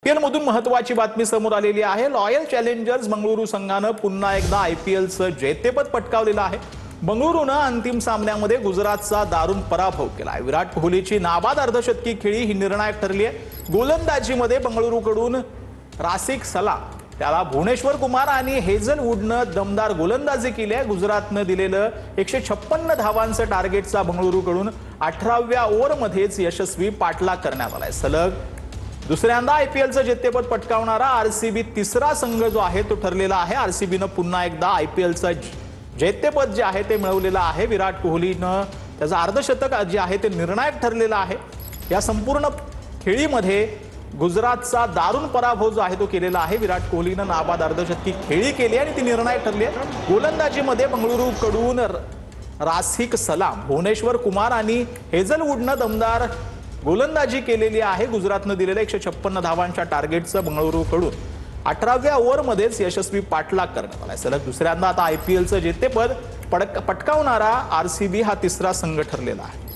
आयपीएलमधून महत्त्वाची बातमी समोर आलेली आहे। रॉयल चॅलेंजर्स बंगळुरू संघाने पुन्हा एकदा आयपीएलचं जेतेपद पटकावलेलं आहे। बंगळुरूने अंतिम सामन्यामध्ये गुजरातचा दारुण पराभव केला आहे। विराट कोहलीची नाबाद अर्धशतकी खेळी ही निर्णायक ठरली आहे। गोलंदाजीमध्ये बंगळुरूकडून रासिक सलाम, त्याला भुवनेश्वर कुमार आणि हेझलवूडने दमदार गोलंदाजी केली आहे। गुजरातने दिलेलं 156 धावांचं टार्गेटचा बंगळुरूकडून 18व्या ओव्हरमध्येच यशस्वी पाठलाग करण्यात आलाय। सलग दुसऱ्यांदा आयपीएलचं जेतेपद पटकावणारा आरसीबी तिसरा संघ जो आहे तो ठरलेला आहे। आरसीबीने पुन्हा एकदा आयपीएलचं जेतेपद जे आहे ते मिळवलेलं आहे। विराट कोहलीने त्याचं अर्धशतक जे आहे ते निर्णायक ठरलेलं आहे। या संपूर्ण खेळीमध्ये गुजरातचा दारुण पराभव जो आहे तो केलेला आहे। विराट कोहलीने नाबाद अर्धशतकी खेळी केली आणि ती निर्णायक ठरली आहे। गोलंदाजीमध्ये बंगळुरूकडून रासिक सलाम, भुवनेश्वर कुमार आणि हेझलवूडने दमदार गोलंदाजी केलेली आहे। गुजरातने दिलेल्या 156 धावांच्या टार्गेटचं बंगळुरूकडून 18व्या ओव्हरमध्येच यशस्वी पाठलाग करण्यात आला। सलग दुसऱ्यांदा आता आयपीएलचं जेतेपद पटकावणारा आरसीबी हा तिसरा संघ ठरलेला आहे।